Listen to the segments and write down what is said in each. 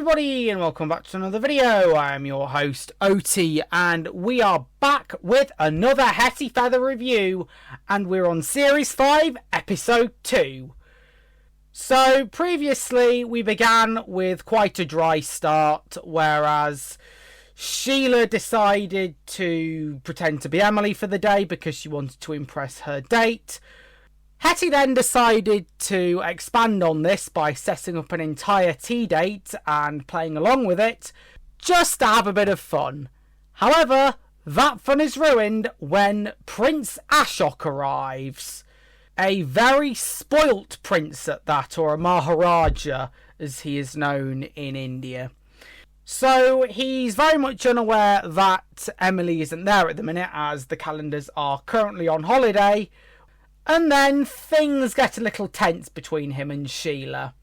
everybody, and welcome back to another video. I am your host, OT, and we are back with another Hetty Feather review, and we're on Series 5, Episode 2. So, previously, we began with quite a dry start, whereas Sheila decided to pretend to be Emily for the day because she wanted to impress her date. Hetty then decided to expand on this by setting up an entire tea date and playing along with it, just to have a bit of fun. However, that fun is ruined when Prince Ashok arrives. A very spoilt prince at that, or a Maharaja as he is known in India. So he's very much unaware that Emily isn't there at the minute, as the Calenders are currently on holiday. And then things get a little tense between him and Sheila.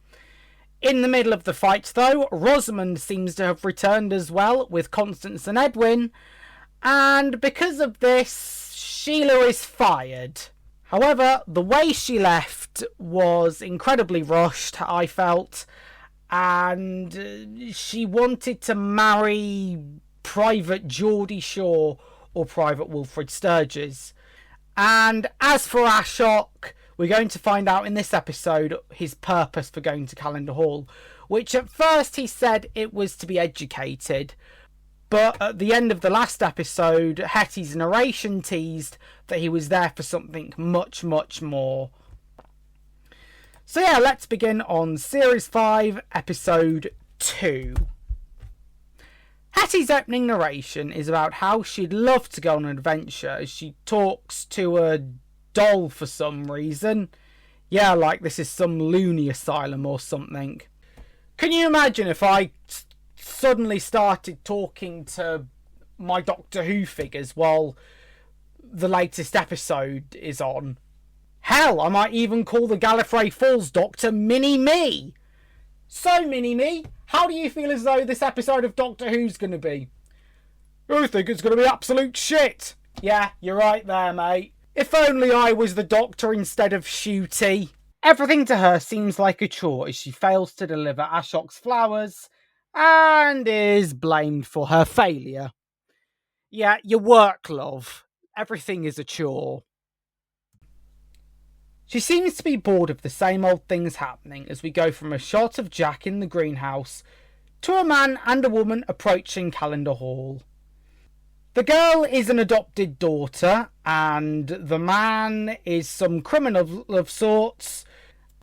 In the middle of the fight, though, Rosamond seems to have returned as well with Constance and Edwin. And because of this, Sheila is fired. However, the way she left was incredibly rushed, I felt. And she wanted to marry Private Geordie Shaw or Private Wilfred Sturgis. And as for Ashok, we're going to find out in this episode his purpose for going to Calendar Hall, which at first he said it was to be educated, but at the end of the last episode, Hetty's narration teased that he was there for something much, much more. So yeah, let's begin on Series 5, Episode 2. Hetty's opening narration is about how she'd love to go on an adventure as she talks to a doll for some reason. Yeah, like this is some loony asylum or something. Can you imagine if I suddenly started talking to my Doctor Who figures while the latest episode is on? Hell, I might even call the Gallifrey Falls Doctor Mini-Me. So, Mini-Me, how do you feel as though this episode of Doctor Who's going to be? I think it's going to be absolute shit. Yeah, you're right there, mate. If only I was the Doctor instead of Shooty. Everything to her seems like a chore as she fails to deliver Ashok's flowers and is blamed for her failure. Yeah, your work, love. Everything is a chore. She seems to be bored of the same old things happening as we go from a shot of Jack in the greenhouse to a man and a woman approaching Calendar Hall. The girl is an adopted daughter and the man is some criminal of sorts,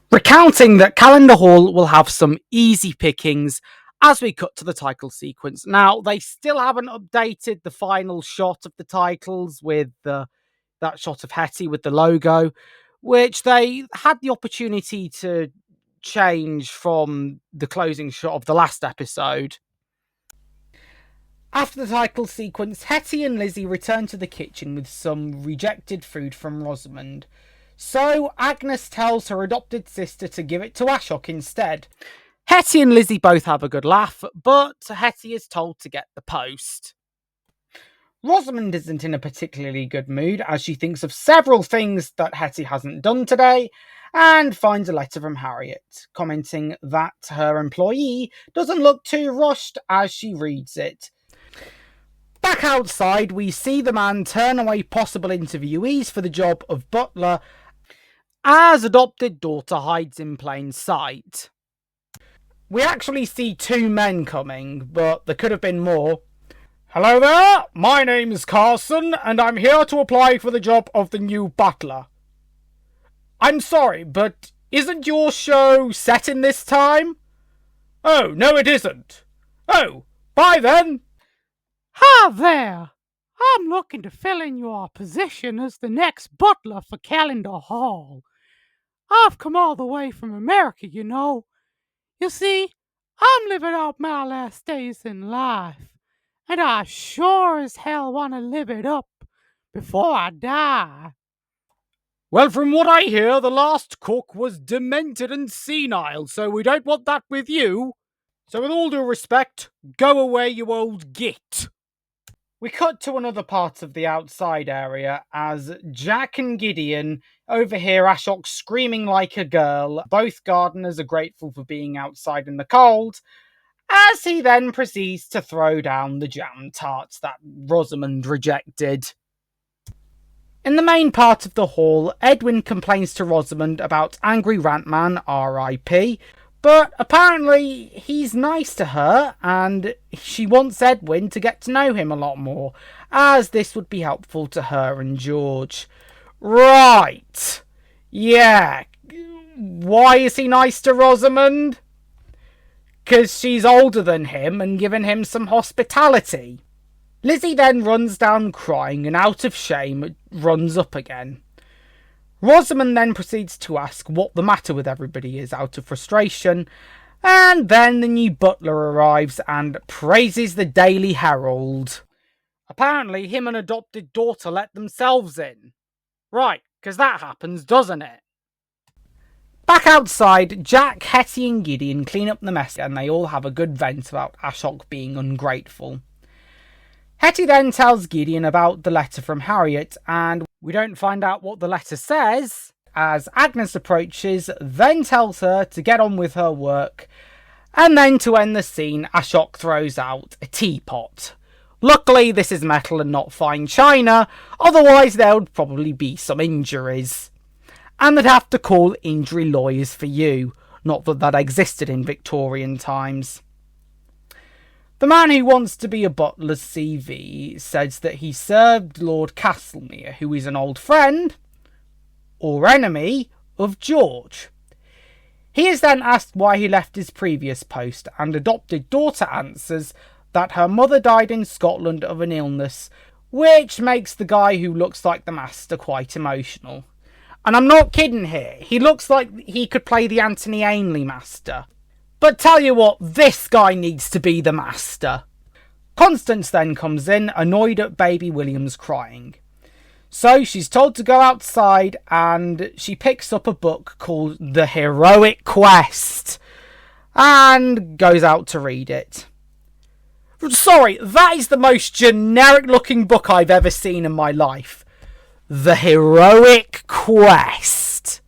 recounting that Calendar Hall will have some easy pickings as we cut to the title sequence. Now, they still haven't updated the final shot of the titles with that shot of Hetty with the logo, which they had the opportunity to change from the closing shot of the last episode. After the title sequence, Hetty and Lizzie return to the kitchen with some rejected food from Rosamond. So Agnes tells her adopted sister to give it to Ashok instead. Hetty and Lizzie both have a good laugh, but Hetty is told to get the post. Rosamond isn't in a particularly good mood as she thinks of several things that Hetty hasn't done today and finds a letter from Harriet, commenting that her employee doesn't look too rushed as she reads it. Back outside, we see the man turn away possible interviewees for the job of butler as adopted daughter hides in plain sight. We actually see two men coming, but there could have been more. Hello there, my name's Carson, and I'm here to apply for the job of the new butler. I'm sorry, but isn't your show set in this time? Oh, no it isn't. Oh, bye then. Hi there. I'm looking to fill in your position as the next butler for Calendar Hall. I've come all the way from America, you know. You see, I'm living out my last days in life. And I sure as hell want to live it up before I die. Well, from what I hear, the last cook was demented and senile, so we don't want that with you. So with all due respect, go away, you old git. We cut to another part of the outside area as Jack and Gideon overhear Ashok screaming like a girl. Both gardeners are grateful for being outside in the cold, as he then proceeds to throw down the jam tarts that Rosamond rejected. In the main part of the hall, Edwin complains to Rosamond about Angry Rantman, R.I.P., but apparently he's nice to her, and she wants Edwin to get to know him a lot more, as this would be helpful to her and George. Right. Yeah. Why is he nice to Rosamond? 'Cause she's older than him and giving him some hospitality. Lizzie then runs down crying and out of shame runs up again. Rosamond then proceeds to ask what the matter with everybody is out of frustration, and then the new butler arrives and praises the Daily Herald. Apparently him and adopted daughter let themselves in. Right, 'cause that happens, doesn't it? Back outside, Jack, Hetty and Gideon clean up the mess and they all have a good vent about Ashok being ungrateful. Hetty then tells Gideon about the letter from Harriet, and we don't find out what the letter says, as Agnes approaches, then tells her to get on with her work, and then to end the scene, Ashok throws out a teapot. Luckily, this is metal and not fine china, otherwise there would probably be some injuries. And they'd have to call injury lawyers for you, not that that existed in Victorian times. The man who wants to be a butler's CV says that he served Lord Castlemere, who is an old friend, or enemy, of George. He is then asked why he left his previous post, and adopted daughter answers that her mother died in Scotland of an illness, which makes the guy who looks like the master quite emotional. And I'm not kidding here, he looks like he could play the Anthony Ainley master. But tell you what, this guy needs to be the master. Constance then comes in, annoyed at baby William's crying. So she's told to go outside, and she picks up a book called The Heroic Quest, and goes out to read it. Sorry, that is the most generic looking book I've ever seen in my life. The Heroic Quest.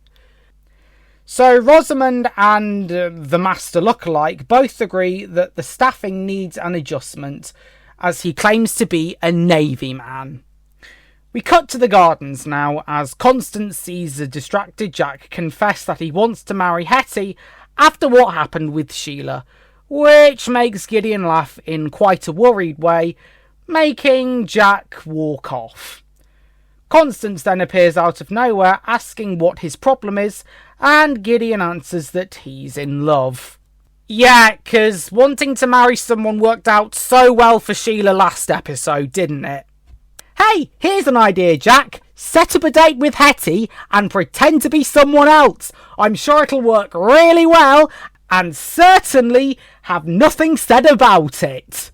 So Rosamond and the Master lookalike both agree that the staffing needs an adjustment, as he claims to be a Navy man. We cut to the gardens now, as Constance sees a distracted Jack confess that he wants to marry Hetty after what happened with Sheila, which makes Gideon laugh in quite a worried way, making Jack walk off. Constance then appears out of nowhere asking what his problem is, and Gideon answers that he's in love. Yeah, 'cause wanting to marry someone worked out so well for Sheila last episode, didn't it? Hey, here's an idea, Jack. Set up a date with Hetty and pretend to be someone else. I'm sure it'll work really well, and certainly have nothing said about it.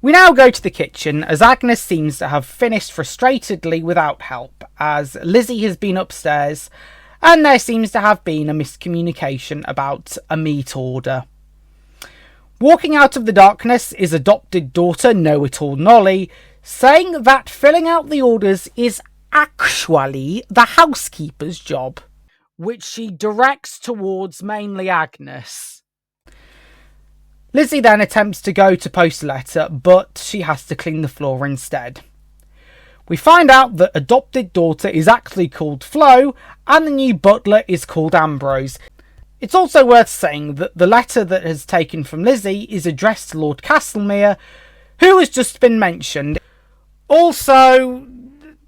We now go to the kitchen, as Agnes seems to have finished frustratedly without help, as Lizzie has been upstairs, and there seems to have been a miscommunication about a meat order. Walking out of the darkness is adopted daughter Know-It-All Nolly, saying that filling out the orders is actually the housekeeper's job, which she directs towards mainly Agnes. Lizzie then attempts to go to post a letter, but she has to clean the floor instead. We find out that adopted daughter is actually called Flo, and the new butler is called Ambrose. It's also worth saying that the letter that has taken from Lizzie is addressed to Lord Castlemere, who has just been mentioned. Also,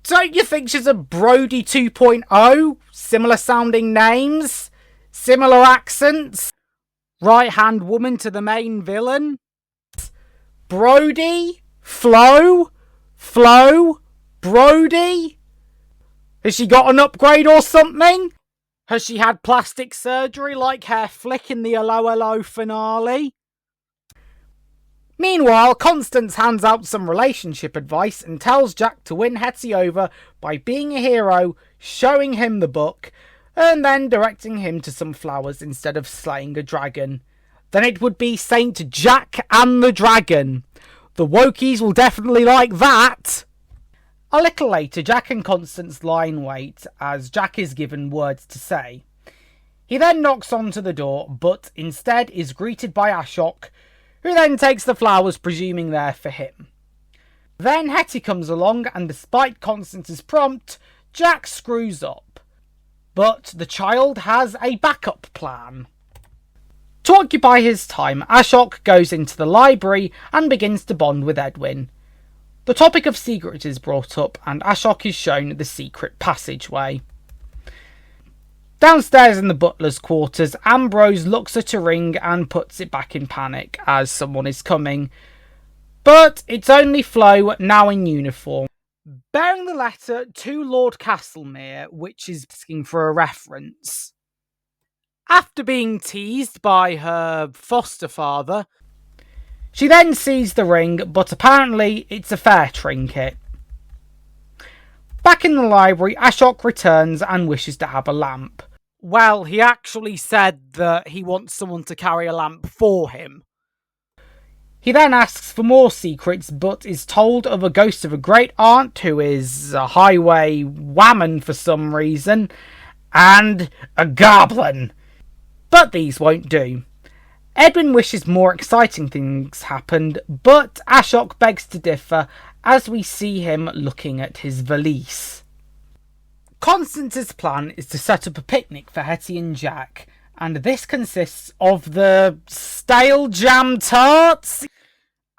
don't you think she's a Brody 2.0? Similar sounding names? Similar accents? Right-hand woman to the main villain? Brody? Flo? Brody? Has she got an upgrade or something? Has she had plastic surgery like Hair Flick in the Hello Hello finale? Meanwhile, Constance hands out some relationship advice and tells Jack to win Hetty over by being a hero, showing him the book, and then directing him to some flowers instead of slaying a dragon. Then it would be Saint Jack and the Dragon. The wokies will definitely like that. A little later, Jack and Constance lie in wait as Jack is given words to say. He then knocks onto the door, but instead is greeted by Ashok, who then takes the flowers, presuming they're for him. Then Hetty comes along, and despite Constance's prompt, Jack screws up. But the child has a backup plan. To occupy his time, Ashok goes into the library and begins to bond with Edwin. The topic of secrets is brought up, and Ashok is shown the secret passageway. Downstairs in the butler's quarters, Ambrose looks at a ring and puts it back in panic as someone is coming. But it's only Flo, now in uniform, bearing the letter to Lord Castlemere, which is asking for a reference. After being teased by her foster father, she then sees the ring, but apparently it's a fair trinket. Back in the library, Ashok returns and wishes to have a lamp. Well, he actually said that he wants someone to carry a lamp for him. He then asks for more secrets, but is told of a ghost of a great aunt who is a highway whammon for some reason, and a goblin. But these won't do. Edwin wishes more exciting things happened, but Ashok begs to differ as we see him looking at his valise. Constance's plan is to set up a picnic for Hetty and Jack, and this consists of the stale jam tarts.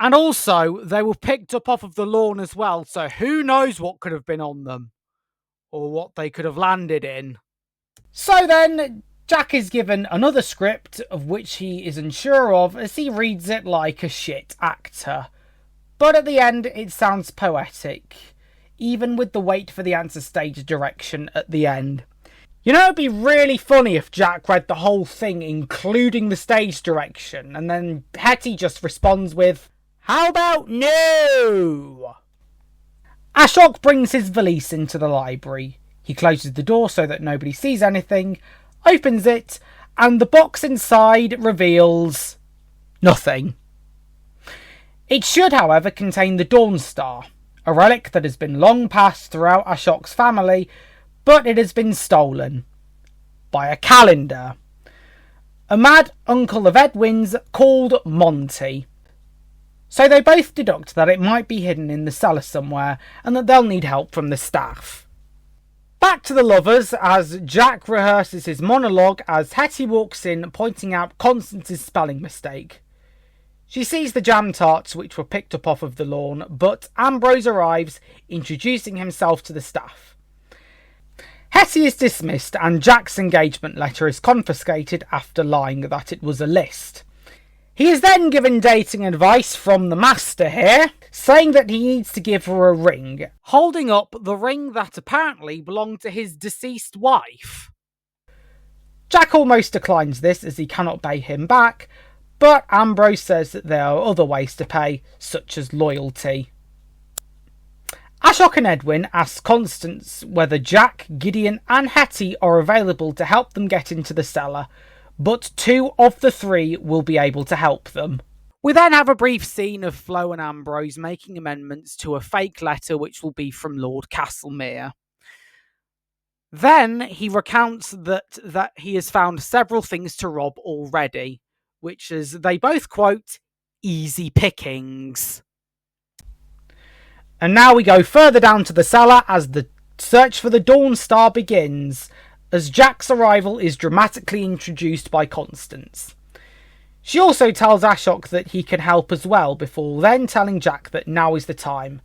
And also, they were picked up off of the lawn as well, so who knows what could have been on them, or what they could have landed in. So then, Jack is given another script of which he is unsure of as he reads it like a shit actor. But at the end, it sounds poetic, even with the wait for the answer stage direction at the end. You know, it'd be really funny if Jack read the whole thing, including the stage direction, and then Hetty just responds with, "How about no?" Ashok brings his valise into the library. He closes the door so that nobody sees anything, opens it, and the box inside reveals nothing. It should, however, contain the Dawn Star, a relic that has been long passed throughout Ashok's family, but it has been stolen by a Calender, a mad uncle of Edwin's called Monty. So they both deduct that it might be hidden in the cellar somewhere and that they'll need help from the staff. Back to the lovers as Jack rehearses his monologue as Hetty walks in, pointing out Constance's spelling mistake. She sees the jam tarts which were picked up off of the lawn, but Ambrose arrives, introducing himself to the staff. Hetty is dismissed and Jack's engagement letter is confiscated after lying that it was a list. He is then given dating advice from the master here, saying that he needs to give her a ring, holding up the ring that apparently belonged to his deceased wife. Jack almost declines this as he cannot pay him back, but Ambrose says that there are other ways to pay, such as loyalty. Ashok and Edwin ask Constance whether Jack, Gideon and Hetty are available to help them get into the cellar, but 2 of the 3 will be able to help them. We then have a brief scene of Flo and Ambrose making amendments to a fake letter which will be from Lord Castlemere. Then he recounts that he has found several things to rob already, which is, they both quote, easy pickings. And now we go further down to the cellar as the search for the Dawn Star begins, as Jack's arrival is dramatically introduced by Constance. She also tells Ashok that he can help as well, before then telling Jack that now is the time.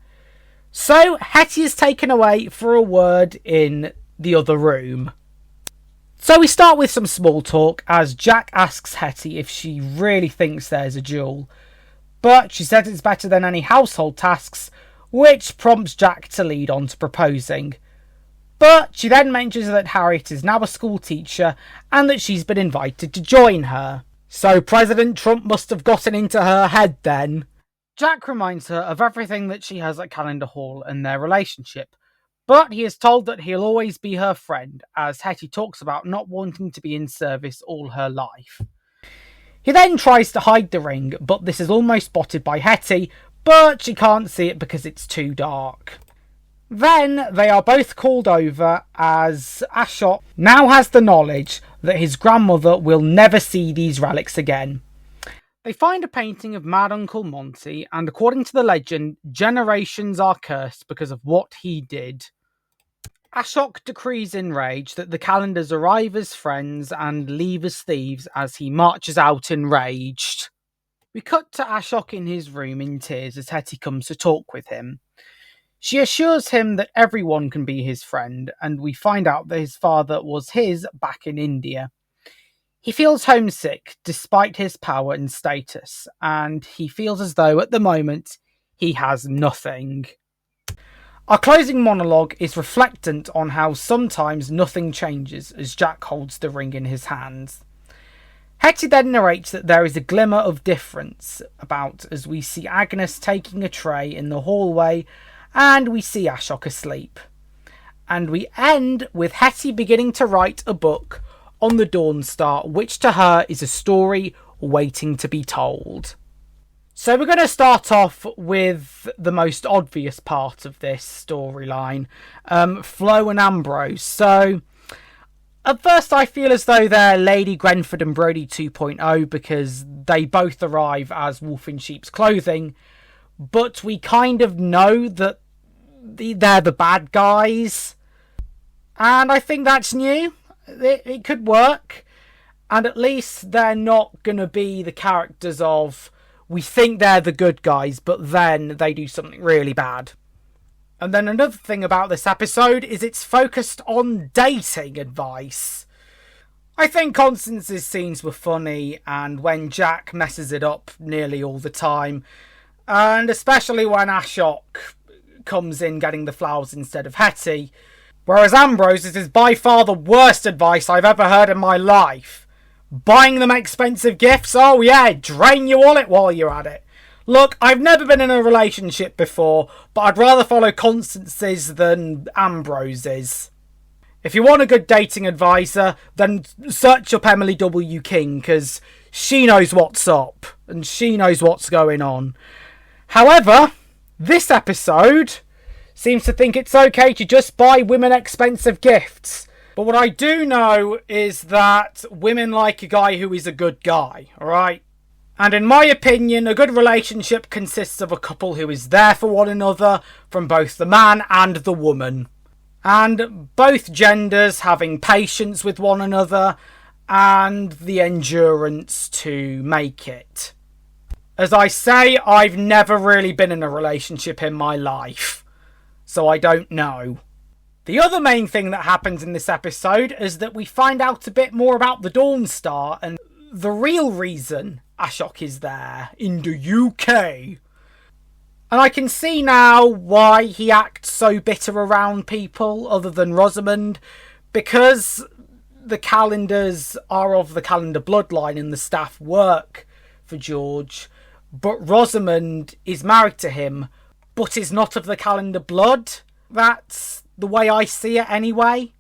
So Hetty is taken away for a word in the other room. So we start with some small talk as Jack asks Hetty if she really thinks there's a duel, but she says it's better than any household tasks, which prompts Jack to lead on to proposing. But she then mentions that Harriet is now a school teacher and that she's been invited to join her. So President Trump must have gotten into her head then. Jack reminds her of everything that she has at Calendar Hall and their relationship, but he is told that he'll always be her friend, as Hetty talks about not wanting to be in service all her life. He then tries to hide the ring, but this is almost spotted by Hetty, but she can't see it because it's too dark. Then they are both called over as Ashok now has the knowledge that his grandmother will never see these relics again. They find a painting of Mad Uncle Monty, and according to the legend, generations are cursed because of what he did. Ashok decrees in rage that the Calendars arrive as friends and leave as thieves as he marches out enraged. We cut to Ashok in his room in tears as Hetty comes to talk with him. She assures him that everyone can be his friend, and we find out that his father was his back in India. He feels homesick despite his power and status, and he feels as though at the moment he has nothing. Our closing monologue is reflectant on how sometimes nothing changes as Jack holds the ring in his hands. Hetty then narrates that there is a glimmer of difference about as we see Agnes taking a tray in the hallway and we see Ashok asleep. And we end with Hetty beginning to write a book on the Dawn Star, which to her is a story waiting to be told. So we're going to start off with the most obvious part of this storyline, Flo and Ambrose. So at first I feel as though they're Lady Grenford and Brody 2.0 because they both arrive as wolf in sheep's clothing, but we kind of know that they're the bad guys, and I think that's new. It could work, and at least they're not going to be the characters of we think they're the good guys, but then they do something really bad. And then another thing about this episode is it's focused on dating advice. I think Constance's scenes were funny, and when Jack messes it up nearly all the time, and especially when Ashok comes in getting the flowers instead of Hetty, whereas Ambrose's is by far the worst advice I've ever heard in my life. Buying them expensive gifts? Oh yeah, drain your wallet while you're at it. Look, I've never been in a relationship before, but I'd rather follow Constance's than Ambrose's. If you want a good dating advisor, then search up Emily W. King, because she knows what's up, and she knows what's going on. However, this episode seems to think it's okay to just buy women expensive gifts. But what I do know is that women like a guy who is a good guy, alright? And in my opinion, a good relationship consists of a couple who is there for one another from both the man and the woman. And both genders having patience with one another and the endurance to make it. As I say, I've never really been in a relationship in my life, so I don't know. The other main thing that happens in this episode is that we find out a bit more about the Dawn Star and the real reason Ashok is there in the UK. And I can see now why he acts so bitter around people other than Rosamund, because the Calendars are of the Calendar bloodline and the staff work for George, but Rosamund is married to him but is not of the Calendar blood. That's the way I see it anyway.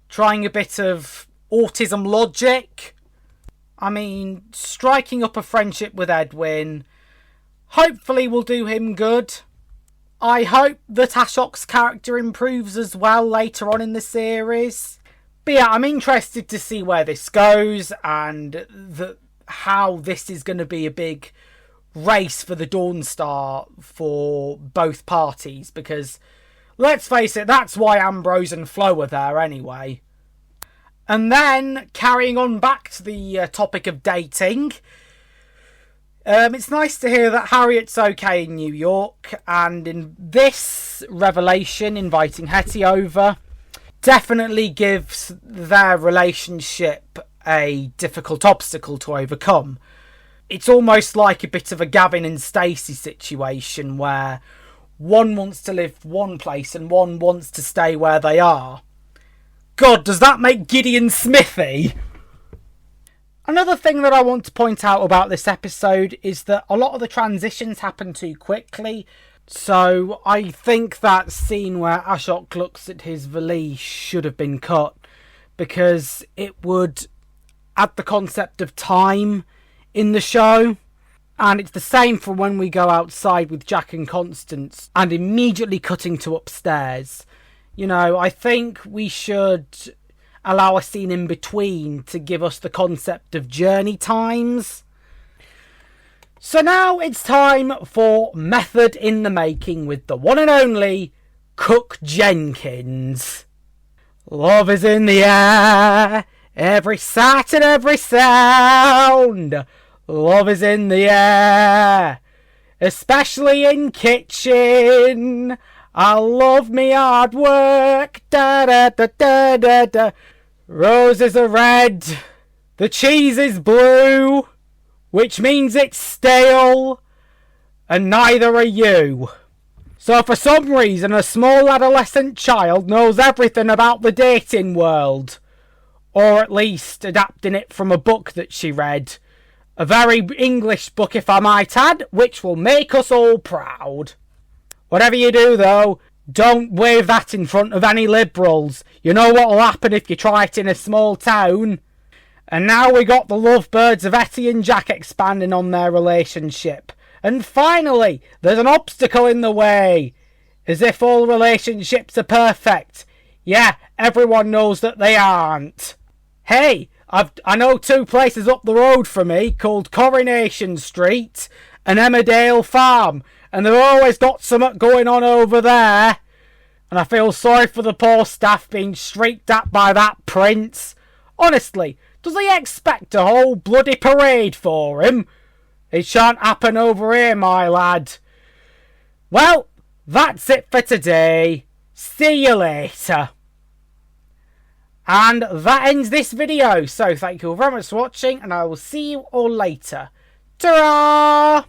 Trying a bit of autism logic. I mean, striking up a friendship with Edwin hopefully will do him good. I hope that Ashok's character improves as well later on in the series. But yeah, I'm interested to see where this goes and how this is going to be a big race for the Dawn Star for both parties, because let's face it, that's why Ambrose and Flo are there anyway. And then, carrying on back to the topic of dating, it's nice to hear that Harriet's okay in New York, and in this revelation, inviting Hetty over definitely gives their relationship a difficult obstacle to overcome. It's almost like a bit of a Gavin and Stacey situation where one wants to live one place and one wants to stay where they are. God, does that make Gideon Smithy? Another thing that I want to point out about this episode is that a lot of the transitions happen too quickly. So I think that scene where Ashok looks at his valise should have been cut, because it would add the concept of time in the show. And it's the same for when we go outside with Jack and Constance and immediately cutting to upstairs. You know, I think we should allow a scene in between to give us the concept of journey times. So now it's time for Method in the Making with the one and only Cook Jenkins. Love is in the air, every sight and every sound. Love is in the air, especially in kitchen. I love me hard work. Da da da da da da. Roses are red, the cheese is blue, which means it's stale, and neither are you. So for some reason, a small adolescent child knows everything about the dating world, or at least adapting it from a book that she read. A very English book, if I might add, which will make us all proud. Whatever you do, though, don't wave that in front of any liberals. You know what'll happen if you try it in a small town. And now we got the lovebirds of Hetty and Jack expanding on their relationship. And finally, there's an obstacle in the way. As if all relationships are perfect. Yeah, everyone knows that they aren't. Hey, I know two places up the road from me called Coronation Street and Emmerdale Farm. And they've always got something going on over there. And I feel sorry for the poor staff being shrieked at by that prince. Honestly, does he expect a whole bloody parade for him? It shan't happen over here, my lad. Well, that's it for today. See you later. And that ends this video. So thank you very much for watching, and I will see you all later. Ta-ra!